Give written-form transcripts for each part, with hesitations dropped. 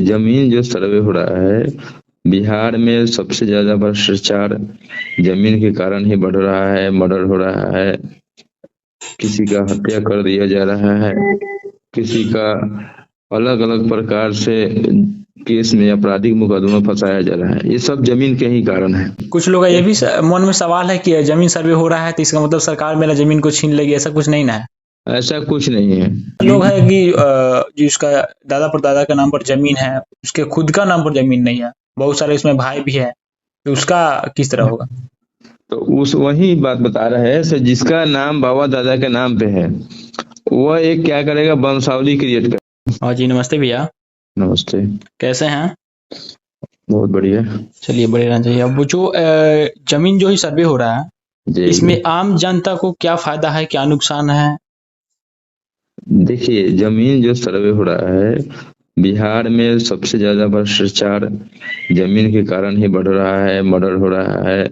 जमीन जो सर्वे हो रहा है बिहार में, सबसे ज्यादा भ्रष्टाचार जमीन के कारण ही बढ़ रहा है। मर्डर हो रहा है, किसी का हत्या कर दिया जा रहा है, किसी का अलग अलग प्रकार से केस में आपराधिक मुकदमा फंसाया जा रहा है। ये सब जमीन के ही कारण है। कुछ लोग का ये भी मन में सवाल है कि जमीन सर्वे हो रहा है तो इसका मतलब सरकार मेरा जमीन को छीन लेगी, ऐसा कुछ नहीं ना है। ऐसा कुछ नहीं है। लोग है कि जिसका दादा परदादा के नाम पर जमीन है, उसके खुद का नाम पर जमीन नहीं है, बहुत सारे इसमें भाई भी है, तो उसका किस तरह होगा? तो उस वही बात बता रहे हैं, जिसका नाम बाबा दादा के नाम पे है वह एक क्या करेगा, वंशावली क्रिएट कर। हाँ जी, नमस्ते भैया। नमस्ते। कैसे हैं? बहुत बढ़िया। चलिए, बढ़िया रहना चाहिए। अब वो जो जमीन जो ही सर्वे हो रहा है, इसमें आम जनता को क्या फायदा है, क्या नुकसान है? देखिए, जमीन जो सर्वे हो रहा है बिहार में, सबसे ज्यादा भ्रष्टाचार जमीन के कारण ही बढ़ रहा है। मर्डर हो रहा है,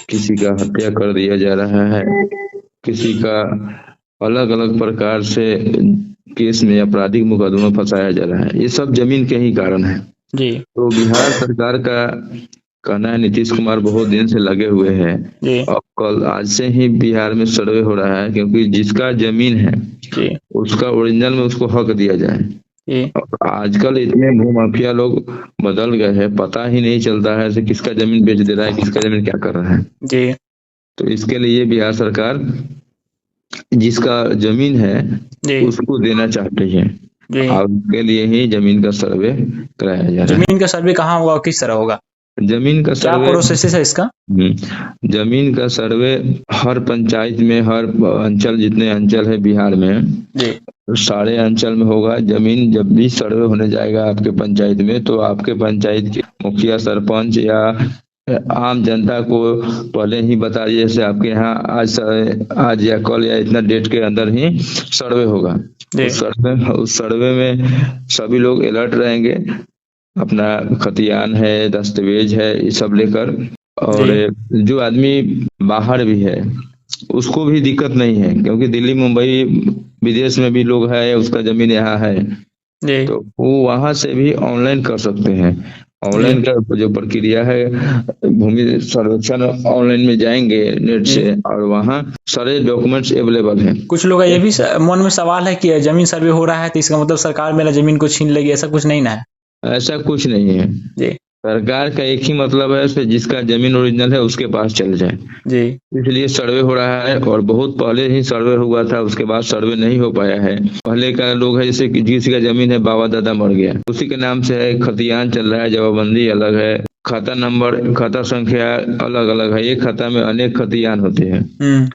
किसी का हत्या कर दिया जा रहा है, किसी का अलग अलग प्रकार से केस में आपराधिक मुकदमा फंसाया जा रहा है। ये सब जमीन के ही कारण है जी। तो बिहार सरकार का कहना है, नीतीश कुमार बहुत दिन से लगे हुए हैं और कल आज से ही बिहार में सर्वे हो रहा है, क्योंकि जिसका जमीन है जी, उसका ओरिजिनल में उसको हक दिया जाए। आजकल इतने भूमाफिया लोग बदल गए हैं, पता ही नहीं चलता है से किसका जमीन बेच दे रहा है, किसका जमीन क्या कर रहा है जी। तो इसके लिए बिहार सरकार जिसका जमीन है उसको देना चाहती है और उसके लिए ही जमीन का सर्वे कराया जा रहा है। जमीन का सर्वे कहाँ होगा, किस तरह होगा? जमीन का सर्वे, क्या प्रोसेस है इसका? जमीन का सर्वे हर पंचायत में, हर अंचल, जितने अंचल है बिहार में सारे अंचल में होगा। जमीन जब भी सर्वे होने जाएगा आपके पंचायत में, तो आपके पंचायत के मुखिया, सरपंच या आम जनता को पहले ही बता दिए, जैसे आपके यहाँ आज या कल या इतना डेट के अंदर ही सर्वे होगा। उस सर्वे में सभी लोग अलर्ट रहेंगे, अपना खतियान है, दस्तावेज है, ये सब लेकर। और जो आदमी बाहर भी है उसको भी दिक्कत नहीं है, क्योंकि दिल्ली, मुंबई, विदेश में भी लोग है, उसका जमीन यहाँ है तो वो वहां से भी ऑनलाइन कर सकते हैं। ऑनलाइन का जो प्रक्रिया है, भूमि सर्वेक्षण ऑनलाइन में जाएंगे नेट से और वहाँ सारे डॉक्यूमेंट्स अवेलेबल हैं। कुछ लोग का ये भी मन में सवाल है कि जमीन सर्वे हो रहा है तो इसका मतलब सरकार मेरा जमीन को छीन लेगी, ऐसा कुछ नहीं ना है। ऐसा कुछ नहीं है जी। सरकार का एक ही मतलब है, जिसका जमीन ओरिजिनल है उसके पास चल जाए जी। इसलिए सर्वे हो रहा है और बहुत पहले ही सर्वे हुआ था, उसके बाद सर्वे नहीं हो पाया है। पहले का लोग है, जैसे किसी का जमीन है, बाबा दादा मर गया, उसी के नाम से है, खतियान चल रहा है, जवाबबंदी अलग है, खाता नंबर, खाता संख्या अलग अलग है। एक खाता में अनेक खतियान होते हैं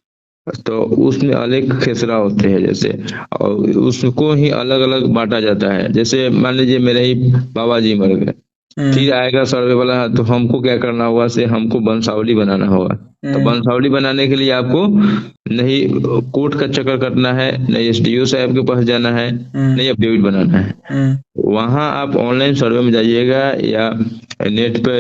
तो उसमें अलग खेसरा होते हैं जैसे, और उसको ही अलग अलग बांटा जाता है। जैसे मान लीजिए मेरे ही बाबा जी मर गए, फिर आएगा सर्वे वाला, तो हमको क्या करना होगा, से हमको वंशावली बनाना होगा। तो वंशावली बनाने के लिए आपको नहीं कोर्ट का चक्कर कटना है, नहीं एसडीओ साहब के पास जाना है, नहीं एफिडेविट बनाना है। वहां आप ऑनलाइन सर्वे में जाइएगा या नेट पे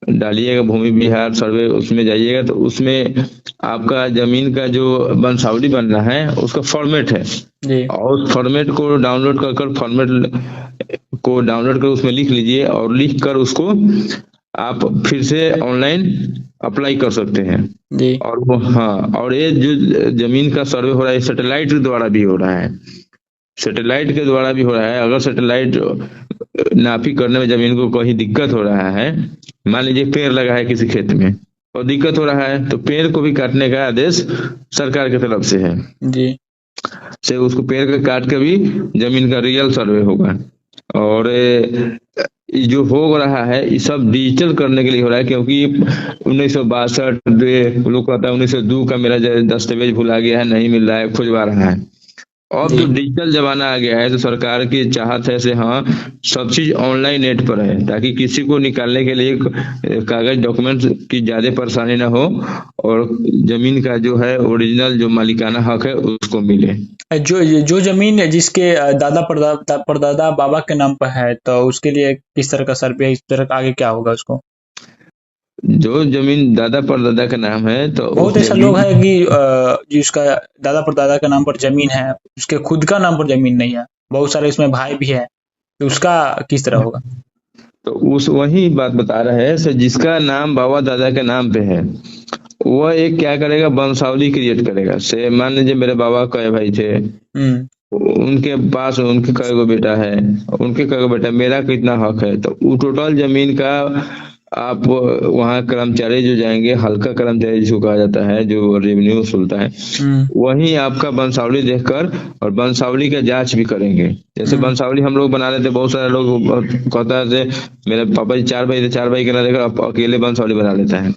डालिएगा भूमि बिहार सर्वे, उसमें जाइएगा तो उसमें आपका जमीन का जो वंशावली बनना है उसका फॉर्मेट है और उस फॉर्मेट को डाउनलोड कर फॉर्मेट को डाउनलोड कर उसमें लिख लीजिए और लिख कर उसको आप फिर से ऑनलाइन अप्लाई कर सकते हैं। और वो और ये जो जमीन का सर्वे हो रहा है सैटेलाइट के द्वारा भी हो रहा है, सैटेलाइट के द्वारा भी हो रहा है। अगर सैटेलाइट नापी करने में जमीन को कोई दिक्कत हो रहा है, मान लीजिए पेड़ लगा है किसी खेत में और दिक्कत हो रहा है, तो पेड़ को भी काटने का आदेश सरकार की तरफ से है जी। से उसको पेड़ को काट के भी जमीन का रियल सर्वे होगा। और जो हो रहा है ये सब डिजिटल करने के लिए हो रहा है, क्योंकि 1962 लोग कहता है 1902 का मेरा दस्तावेज भुला गया है, नहीं मिल रहा है, खुजवा रहा है। अब जो डिजिटल जमाना आ गया है तो सरकार की चाहत है से सब चीज ऑनलाइन नेट पर है, ताकि किसी को निकालने के लिए कागज डॉक्यूमेंट की ज्यादा परेशानी ना हो और जमीन का जो है ओरिजिनल जो मालिकाना हक है उसको मिले। जो जमीन जिसके दादा परदादा बाबा के नाम पर है, तो उसके लिए किस तरह का सर्वे, इस तरह आगे क्या होगा उसको? जो जमीन दादा परदादा का नाम है, तो बहुत ऐसा लोग है कि जिसका दादा परदादा के नाम पर जमीन है, उसके खुद का नाम पर जमीन नहीं है, बहुत सारे इसमें भाई भी है, तो उसका किस तरह होगा? तो उस वही बात बता रहे हैं से जिसका नाम बाबा दादा के नाम पे है, वह एक क्या करेगा, वंशावली क्रिएट करेगा। से मान लीजिए मेरे बाबा कई भाई थे, उनके पास उनके कई गो बेटा है, उनके कई गो बेटा, मेरा कितना हक है, तो वो टोटल जमीन का आप वहाँ कर्मचारी जो जाएंगे, हल्का कर्मचारी जिसको कहा जाता है, जो रेवेन्यू वसूलता है, वही आपका वंशावली देखकर और वंशावली का जांच भी करेंगे। जैसे वंशावली हम लोग बना लेते, बहुत सारे लोग कहता है मेरे पापा जी 4 भाई थे, 4 भाई के ना देखकर अकेले वंशावली बना लेता है।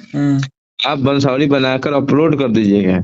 आप वंशावली बनाकर अपलोड कर दीजिएगा,